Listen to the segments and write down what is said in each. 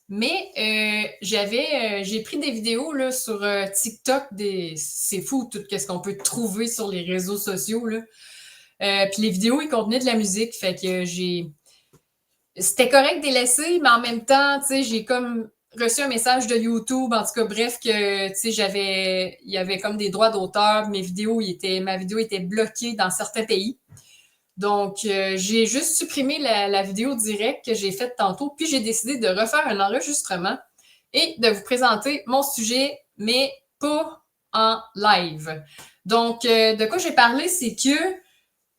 Mais j'ai pris des vidéos là, sur TikTok. C'est fou tout ce qu'on peut trouver sur les réseaux sociaux. Là. Puis les vidéos, ils contenaient de la musique. Fait que c'était correct de les laisser, mais en même temps, tu sais, j'ai comme reçu un message de YouTube, en tout cas, bref, que, tu sais, il y avait comme des droits d'auteur, ma vidéo était bloquée dans certains pays. Donc, j'ai juste supprimé la vidéo directe que j'ai faite tantôt, puis j'ai décidé de refaire un enregistrement et de vous présenter mon sujet, mais pas en live. Donc, de quoi j'ai parlé, c'est que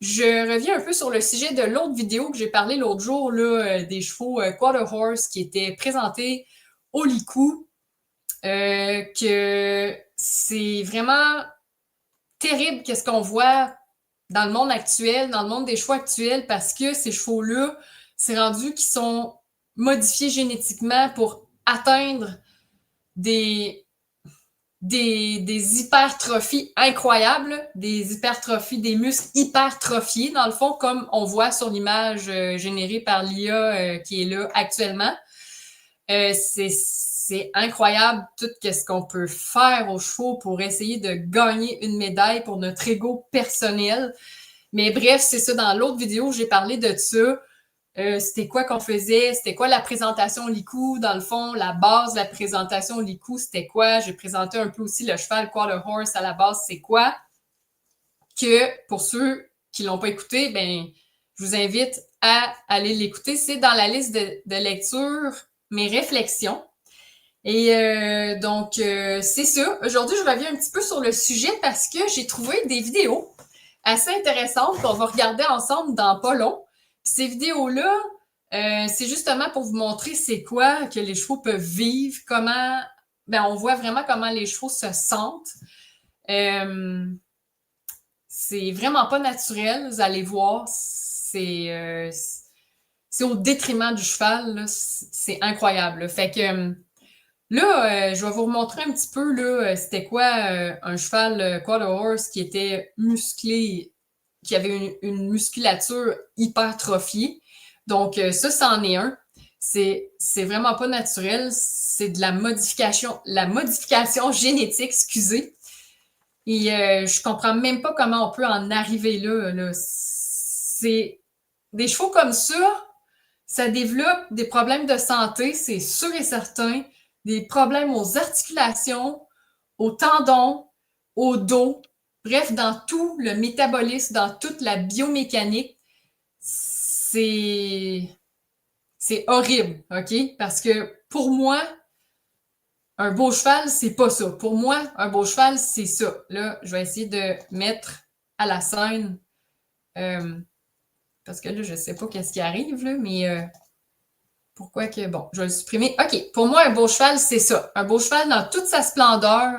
je reviens un peu sur le sujet de l'autre vidéo que j'ai parlé l'autre jour, là, des chevaux Quarter Horse qui étaient présentés au Licou, que c'est vraiment terrible qu'est-ce qu'on voit dans le monde actuel, dans le monde des chevaux actuels, parce que ces chevaux-là, c'est rendu qu'ils sont modifiés génétiquement pour atteindre des, des hypertrophies incroyables, des hypertrophies, des muscles hypertrophiés, dans le fond, comme on voit sur l'image générée par l'IA qui est là actuellement. C'est incroyable tout ce qu'on peut faire aux chevaux pour essayer de gagner une médaille pour notre ego personnel. Mais bref, c'est ça. Dans l'autre vidéo, j'ai parlé de ça. C'était quoi qu'on faisait? C'était quoi la présentation Licou? Dans le fond, la base de la présentation Licou, c'était quoi? J'ai présenté un peu aussi le cheval Quarter Horse à la base, c'est quoi? Que pour ceux qui ne l'ont pas écouté, ben, je vous invite à aller l'écouter. C'est dans la liste de lecture, mes réflexions. Et c'est ça. Aujourd'hui, je reviens un petit peu sur le sujet parce que j'ai trouvé des vidéos assez intéressantes qu'on va regarder ensemble dans pas long. Ces vidéos-là, c'est justement pour vous montrer c'est quoi que les chevaux peuvent vivre, comment, ben, on voit vraiment comment les chevaux se sentent. Euh, c'est vraiment pas naturel, vous allez voir. C'est au détriment du cheval, là. C'est incroyable. Là. Fait que là, je vais vous remontrer un petit peu, là, c'était quoi un cheval Quarter Horse qui était musclé, qui avait une musculature hypertrophiée. Donc, ça, c'en est un. C'est vraiment pas naturel. C'est de la modification génétique, excusez. Et je comprends même pas comment on peut en arriver là. Là. C'est des chevaux comme ça développe des problèmes de santé, c'est sûr et certain, des problèmes aux articulations, aux tendons, au dos, bref, dans tout le métabolisme, dans toute la biomécanique, c'est horrible, OK? Parce que pour moi, un beau cheval, c'est pas ça. Pour moi, un beau cheval, c'est ça. Là, je vais essayer de mettre à la scène, euh, parce que là, je sais pas qu'est-ce qui arrive, là, mais pourquoi que. Bon, je vais le supprimer. OK. Pour moi, un beau cheval, c'est ça. Un beau cheval dans toute sa splendeur,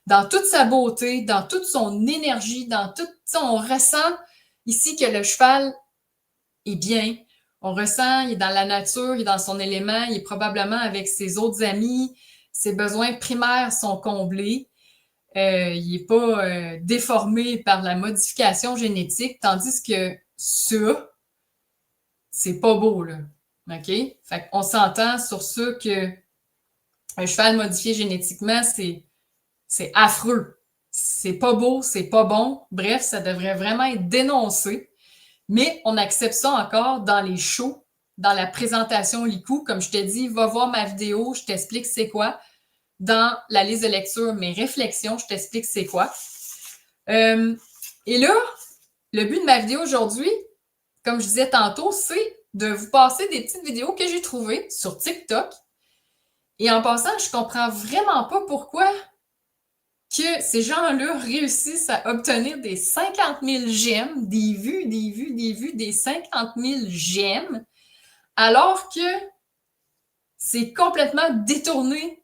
dans toute sa beauté, dans toute son énergie, dans tout. On ressent ici que le cheval est bien. On ressent, il est dans la nature, il est dans son élément, il est probablement avec ses autres amis. Ses besoins primaires sont comblés. Il n'est pas déformé par la modification génétique, tandis que ça, c'est pas beau, là. OK? Fait qu'on s'entend sur ça que un cheval modifié génétiquement, c'est affreux. C'est pas beau, c'est pas bon. Bref, ça devrait vraiment être dénoncé. Mais on accepte ça encore dans les shows, dans la présentation Licou. Comme je te dis, va voir ma vidéo, je t'explique c'est quoi. Dans la liste de lecture, mes réflexions, je t'explique c'est quoi. Et là, le but de ma vidéo aujourd'hui, comme je disais tantôt, c'est de vous passer des petites vidéos que j'ai trouvées sur TikTok. Et en passant, je comprends vraiment pas pourquoi que ces gens-là réussissent à obtenir des 50 000 j'aime, des vues, des vues, des vues, des 50 000 j'aime, alors que c'est complètement détourné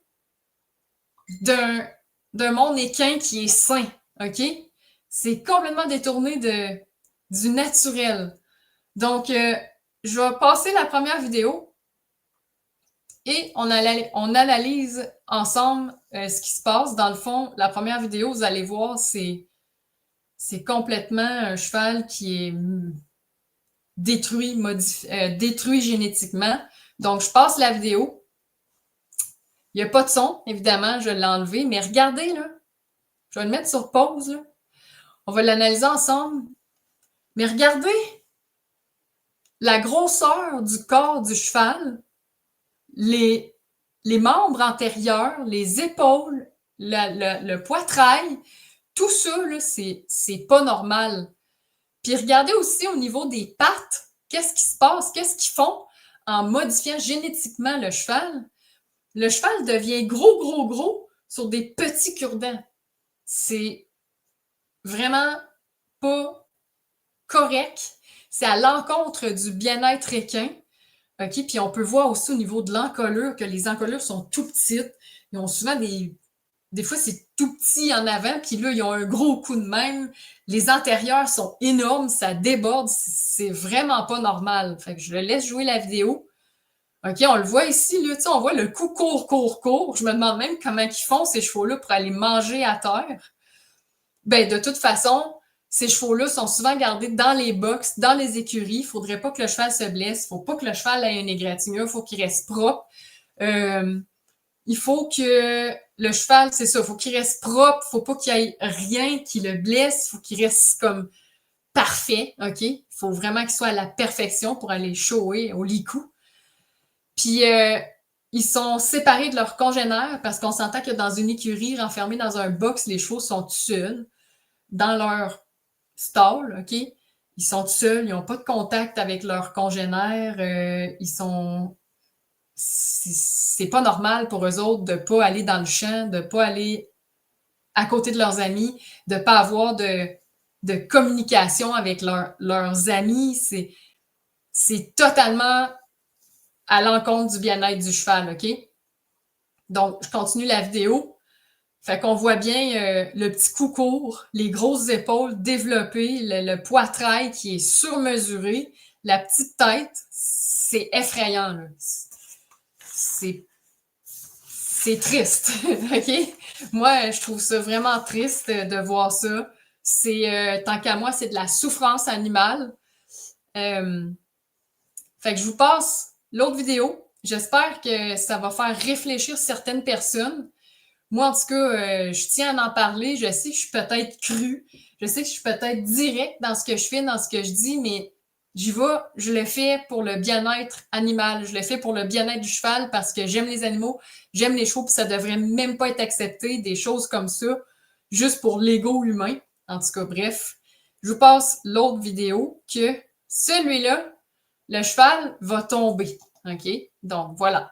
d'un monde équin qui est sain, OK? C'est complètement détourné du naturel. Donc, je vais passer la première vidéo et on analyse ensemble ce qui se passe. Dans le fond, la première vidéo, vous allez voir, c'est complètement un cheval qui est détruit génétiquement. Donc, je passe la vidéo Il n'y a pas de son, évidemment, je l'ai enlevé, mais regardez, là, je vais le mettre sur pause, là. On va l'analyser ensemble. Mais regardez la grosseur du corps du cheval, les membres antérieurs, les épaules, le poitrail, tout ça, là, c'est pas normal. Puis regardez aussi au niveau des pattes, qu'est-ce qui se passe, qu'est-ce qu'ils font en modifiant génétiquement le cheval. Le cheval devient gros, gros, gros sur des petits cure-dents. C'est vraiment pas correct. C'est à l'encontre du bien-être équin. OK? Puis on peut voir aussi au niveau de l'encolure que les encolures sont tout petites. Ils ont souvent des fois, c'est tout petit en avant, puis là, ils ont un gros coup de même. Les antérieurs sont énormes, ça déborde. C'est vraiment pas normal. Fait que je le laisse jouer la vidéo. OK, on le voit ici, là, on voit le coup court, court, court. Je me demande même comment ils font, ces chevaux-là, pour aller manger à terre. Ben, de toute façon, ces chevaux-là sont souvent gardés dans les box, dans les écuries. Il ne faudrait pas que le cheval se blesse. Il ne faut pas que le cheval ait une égratignure. Il faut qu'il reste propre. Il faut que le cheval, c'est ça, il faut qu'il reste propre. Il ne faut pas qu'il y ait rien qui le blesse. Il faut qu'il reste comme parfait, OK? Il faut vraiment qu'il soit à la perfection pour aller shower au licou. Puis, ils sont séparés de leurs congénères parce qu'on s'entend que dans une écurie, renfermée dans un box, les chevaux sont tout seuls dans leur stall, OK? Ils sont tout seuls, ils n'ont pas de contact avec leurs congénères, ils sont... C'est pas normal pour eux autres de ne pas aller dans le champ, de ne pas aller à côté de leurs amis, de ne pas avoir de communication avec leurs amis. C'est totalement à l'encontre du bien-être du cheval, OK? Donc, je continue la vidéo. Fait qu'on voit bien le petit cou court, les grosses épaules développées, le poitrail qui est surmesuré, la petite tête, c'est effrayant, là. C'est triste, OK? Moi, je trouve ça vraiment triste de voir ça. Tant qu'à moi, c'est de la souffrance animale. Fait que je vous passe l'autre vidéo. J'espère que ça va faire réfléchir certaines personnes. Moi, en tout cas, je tiens à en parler. Je sais que je suis peut-être crue. Je sais que je suis peut-être directe dans ce que je fais, dans ce que je dis, mais je le fais pour le bien-être animal. Je le fais pour le bien-être du cheval parce que j'aime les animaux, j'aime les chevaux, puis ça devrait même pas être accepté, des choses comme ça, juste pour l'ego humain. En tout cas, bref. Je vous passe l'autre vidéo que celui-là, le cheval va tomber. OK? Donc, voilà.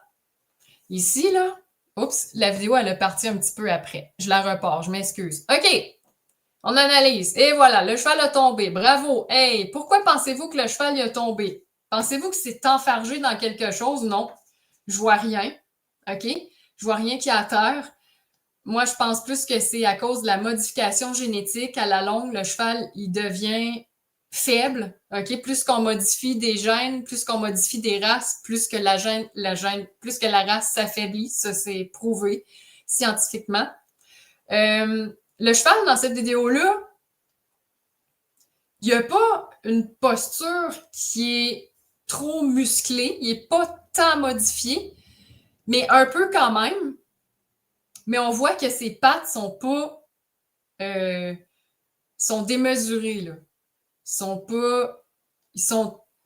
Ici, là, oups, la vidéo, elle est partie un petit peu après. Je la repars, je m'excuse. OK, on analyse. Et voilà, le cheval a tombé. Bravo. Hey, pourquoi pensez-vous que le cheval a tombé? Pensez-vous que c'est enfargé dans quelque chose? Non. Je vois rien. OK? Je vois rien qui est à terre. Moi, je pense plus que c'est à cause de la modification génétique. À la longue, le cheval, il devient faible. OK? Plus qu'on modifie des gènes, plus qu'on modifie des races, plus que plus que la race s'affaiblit. Ça, c'est prouvé scientifiquement. Le cheval, dans cette vidéo-là, il n'y a pas une posture qui est trop musclée. Il n'est pas tant modifié, mais un peu quand même. Mais on voit que ses pattes sont pas... sont démesurées, là. Sont pas...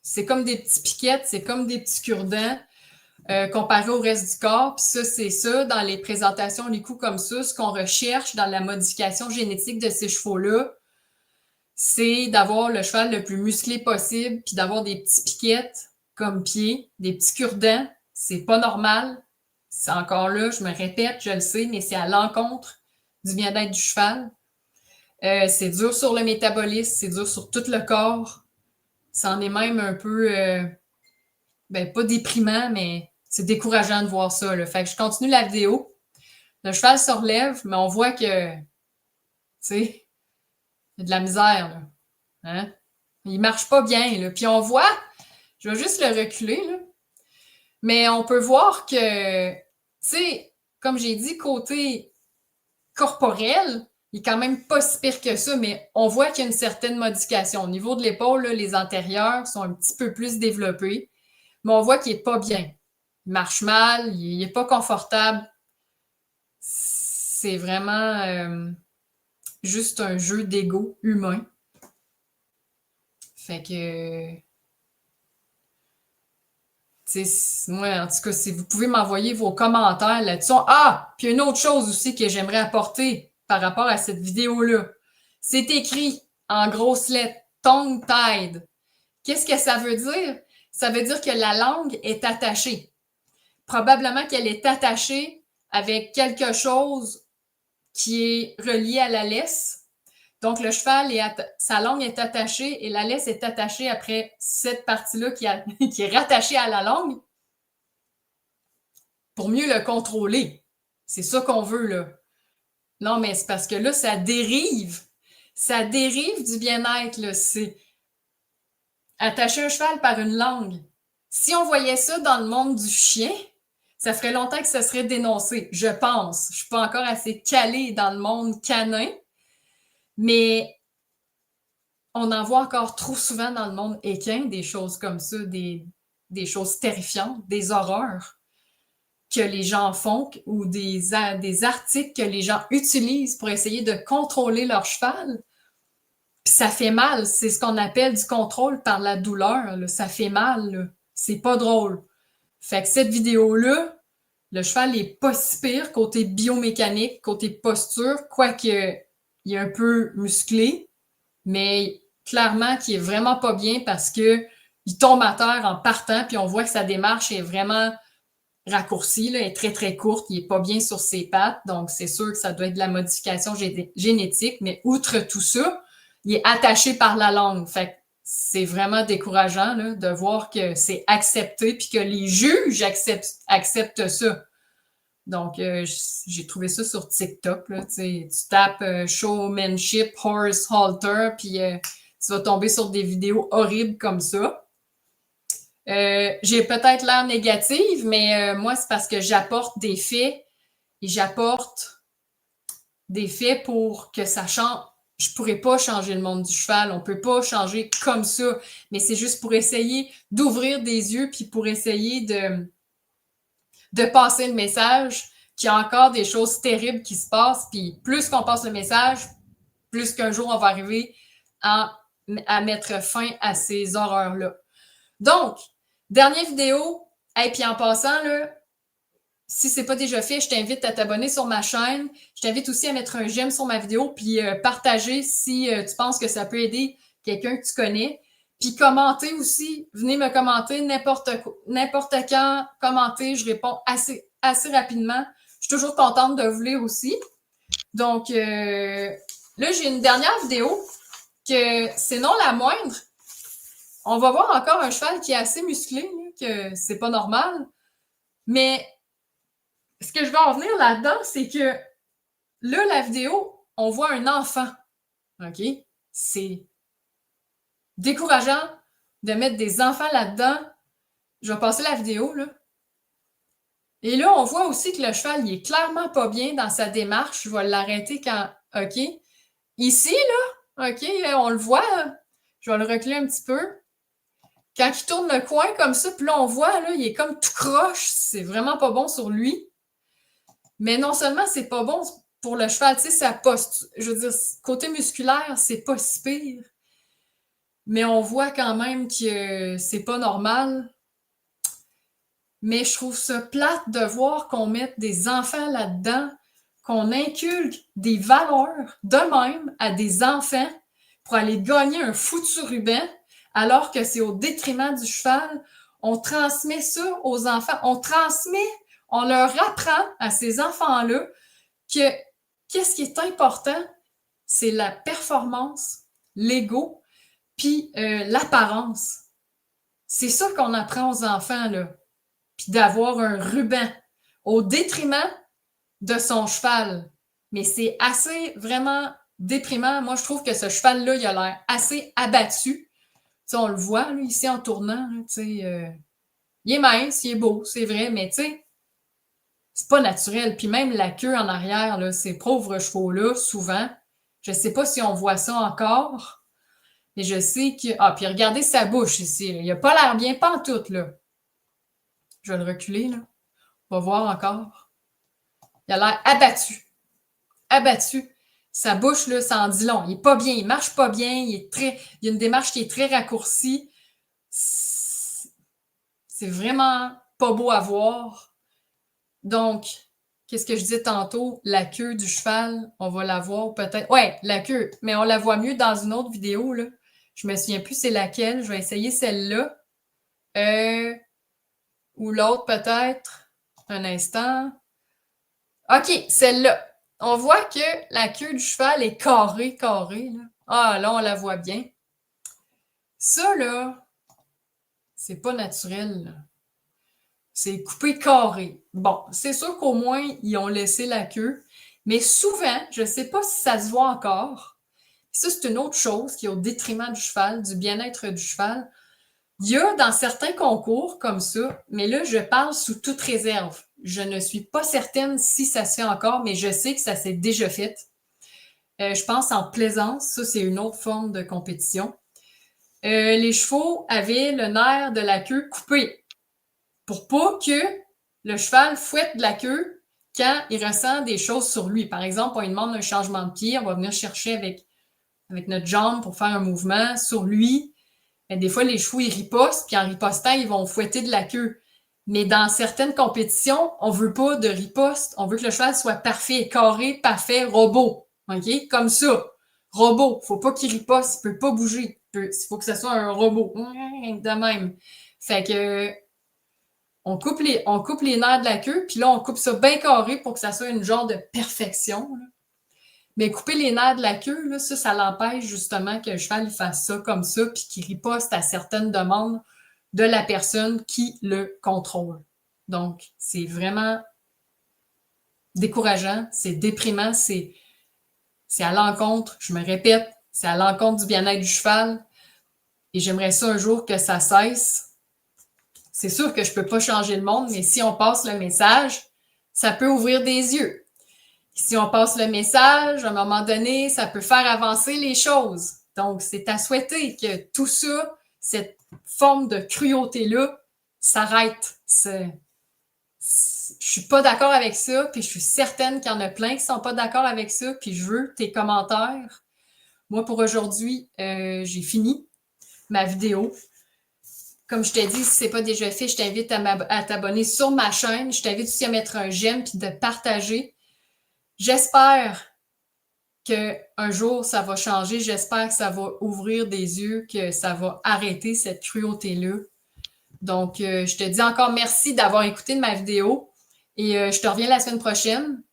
C'est comme des petits piquettes, c'est comme des petits cure-dents comparé au reste du corps. Puis ça, c'est ça, dans les présentations, les coups comme ça, ce qu'on recherche dans la modification génétique de ces chevaux-là, c'est d'avoir le cheval le plus musclé possible, puis d'avoir des petits piquettes comme pieds, des petits cure-dents. C'est pas normal. C'est encore là, je me répète, je le sais, mais c'est à l'encontre du bien-être du cheval. C'est dur sur le métabolisme, c'est dur sur tout le corps. Ça en est même un peu, pas déprimant, mais c'est décourageant de voir ça, là. Fait que je continue la vidéo. Le cheval se relève, mais on voit que, tu sais, il y a de la misère, là. Hein? Il marche pas bien, là. Puis on voit, je vais juste le reculer, là. Mais on peut voir que, tu sais, comme j'ai dit, côté corporel, il est quand même pas si pire que ça, mais on voit qu'il y a une certaine modification. Au niveau de l'épaule, là, les antérieurs sont un petit peu plus développés, mais on voit qu'il est pas bien. Il marche mal, il est pas confortable. c'est vraiment juste un jeu d'ego humain. Fait que, tu sais, moi, en tout cas, si vous pouvez m'envoyer vos commentaires là-dessus. Ah! Puis une autre chose aussi que j'aimerais apporter par rapport à cette vidéo-là. C'est écrit en grosses lettres, tongue-tied. Qu'est-ce que ça veut dire? Ça veut dire que la langue est attachée. Probablement qu'elle est attachée avec quelque chose qui est relié à la laisse. Donc, le cheval, sa langue est attachée et la laisse est attachée après cette partie-là qui est rattachée à la langue pour mieux le contrôler. C'est ça qu'on veut, là. Non, mais c'est parce que là, ça dérive. Ça dérive du bien-être, là. C'est attacher un cheval par une langue. Si on voyait ça dans le monde du chien, ça ferait longtemps que ça serait dénoncé, je pense. Je suis pas encore assez calée dans le monde canin, mais on en voit encore trop souvent dans le monde équin, des choses comme ça, des choses terrifiantes, des horreurs que les gens font ou des articles que les gens utilisent pour essayer de contrôler leur cheval. Puis ça fait mal. C'est ce qu'on appelle du contrôle par la douleur. Là. Ça fait mal. Là. C'est pas drôle. Fait que cette vidéo-là, le cheval est pas si pire côté biomécanique, côté posture, quoique il est un peu musclé, mais clairement qui est vraiment pas bien parce que il tombe à terre en partant, puis on voit que sa démarche est vraiment raccourcie, là, est très très courte, il est pas bien sur ses pattes, donc c'est sûr que ça doit être de la modification génétique, mais outre tout ça, il est attaché par la langue. Fait que c'est vraiment décourageant là, de voir que c'est accepté puis que les juges acceptent ça. Donc, j'ai trouvé ça sur TikTok. Là, tu tapes showmanship, horse halter, puis tu vas tomber sur des vidéos horribles comme ça. J'ai peut-être l'air négative, mais moi, c'est parce que j'apporte des faits et j'apporte des faits pour que ça change. Je pourrais pas changer le monde du cheval, on peut pas changer comme ça, mais c'est juste pour essayer d'ouvrir des yeux puis pour essayer de passer le message qu'il y a encore des choses terribles qui se passent, puis plus qu'on passe le message, plus qu'un jour on va arriver à mettre fin à ces horreurs-là. Donc, dernière vidéo, et puis en passant, là, si ce n'est pas déjà fait, je t'invite à t'abonner sur ma chaîne. Je t'invite aussi à mettre un j'aime sur ma vidéo, puis partager si tu penses que ça peut aider quelqu'un que tu connais. Puis commenter aussi. Venez me commenter n'importe quand. Commenter, je réponds assez rapidement. Je suis toujours contente de vous lire aussi. Donc, là, j'ai une dernière vidéo que c'est non la moindre. On va voir encore un cheval qui est assez musclé, là, que c'est pas normal. Mais ce que je veux en venir là-dedans, c'est que là, la vidéo, on voit un enfant. OK? C'est décourageant de mettre des enfants là-dedans. Je vais passer la vidéo, là. Et là, on voit aussi que le cheval, il est clairement pas bien dans sa démarche. Je vais l'arrêter quand... OK? Ici, là, OK, on le voit. Je vais le reculer un petit peu. Quand il tourne le coin comme ça, puis là, on voit, là, il est comme tout croche. C'est vraiment pas bon sur lui. Mais non seulement c'est pas bon pour le cheval, tu sais, sa posture, je veux dire, côté musculaire, c'est pas si pire. Mais on voit quand même que c'est pas normal. Mais je trouve ça plate de voir qu'on mette des enfants là-dedans, qu'on inculque des valeurs de même à des enfants pour aller gagner un foutu ruban, alors que c'est au détriment du cheval. On transmet ça aux enfants. On leur apprend à ces enfants-là que qu'est-ce qui est important, c'est la performance, l'ego, puis l'apparence. C'est ça qu'on apprend aux enfants, là. Puis d'avoir un ruban au détriment de son cheval. Mais c'est assez vraiment déprimant. Moi, je trouve que ce cheval-là, il a l'air assez abattu. Tu sais, on le voit, là, ici, en tournant. Là, il est mince, il est beau, c'est vrai, mais tu sais, c'est pas naturel. Puis même la queue en arrière, là, ces pauvres chevaux-là, souvent, je sais pas si on voit ça encore, mais je sais que... Ah, puis regardez sa bouche ici. Là. Il a pas l'air bien pantoute, là. Je vais le reculer, là. On va voir encore. Il a l'air abattu. abattu. Sa bouche, là, ça en dit long. Il n'est pas bien, il ne marche pas bien, il y a une démarche qui est très raccourcie. C'est vraiment pas beau à voir. Donc, qu'est-ce que je disais tantôt? La queue du cheval, on va la voir peut-être. Ouais, la queue, mais on la voit mieux dans une autre vidéo, là. Je me souviens plus c'est laquelle. Je vais essayer celle-là. Ou l'autre peut-être. Un instant. OK, celle-là. On voit que la queue du cheval est carrée. Là. Ah, là, on la voit bien. Ça, là, c'est pas naturel, là. C'est coupé carré. Bon, c'est sûr qu'au moins, ils ont laissé la queue. Mais souvent, je ne sais pas si ça se voit encore. Ça, c'est une autre chose qui est au détriment du cheval, du bien-être du cheval. Il y a dans certains concours comme ça, mais là, je parle sous toute réserve. Je ne suis pas certaine si ça se fait encore, mais je sais que ça s'est déjà fait. Je pense en plaisance, ça, c'est une autre forme de compétition. Les chevaux avaient le nerf de la queue coupé pour pas que le cheval fouette de la queue quand il ressent des choses sur lui. Par exemple, on lui demande un changement de pied, on va venir chercher avec notre jambe pour faire un mouvement sur lui. Mais des fois, les chevaux, ils ripostent, puis en ripostant, ils vont fouetter de la queue. Mais dans certaines compétitions, on veut pas de riposte. On veut que le cheval soit parfait, carré, parfait, robot. OK? Comme ça. Robot. Faut pas qu'il riposte, il peut pas bouger. Il faut que ce soit un robot. De même. Fait que on coupe les nerfs de la queue, puis là, on coupe ça bien carré pour que ça soit une genre de perfection. Là. Mais couper les nerfs de la queue, là, ça l'empêche justement que le cheval il fasse ça comme ça, puis qu'il riposte à certaines demandes de la personne qui le contrôle. Donc, c'est vraiment décourageant, c'est déprimant, c'est à l'encontre, je me répète, c'est à l'encontre du bien-être du cheval. Et j'aimerais ça un jour que ça cesse. C'est sûr que je ne peux pas changer le monde, mais si on passe le message, ça peut ouvrir des yeux. Si on passe le message, à un moment donné, ça peut faire avancer les choses. Donc, c'est à souhaiter que tout ça, cette forme de cruauté-là, s'arrête. Je suis pas d'accord avec ça, puis je suis certaine qu'il y en a plein qui sont pas d'accord avec ça, puis je veux tes commentaires. Moi, pour aujourd'hui, j'ai fini ma vidéo. Comme je t'ai dit, si ce n'est pas déjà fait, je t'invite à t'abonner sur ma chaîne. Je t'invite aussi à mettre un j'aime puis de partager. J'espère qu'un jour, ça va changer. J'espère que ça va ouvrir des yeux, que ça va arrêter cette cruauté-là. Donc, je te dis encore merci d'avoir écouté ma vidéo et je te reviens la semaine prochaine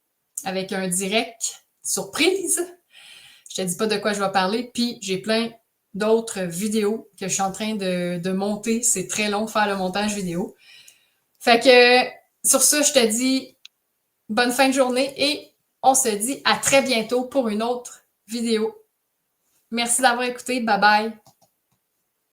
avec un direct surprise. Je te dis pas de quoi je vais parler, puis j'ai plein d'autres vidéos que je suis en train de monter. C'est très long de faire le montage vidéo. Fait que sur ça, je te dis bonne fin de journée et on se dit à très bientôt pour une autre vidéo. Merci d'avoir écouté. Bye bye.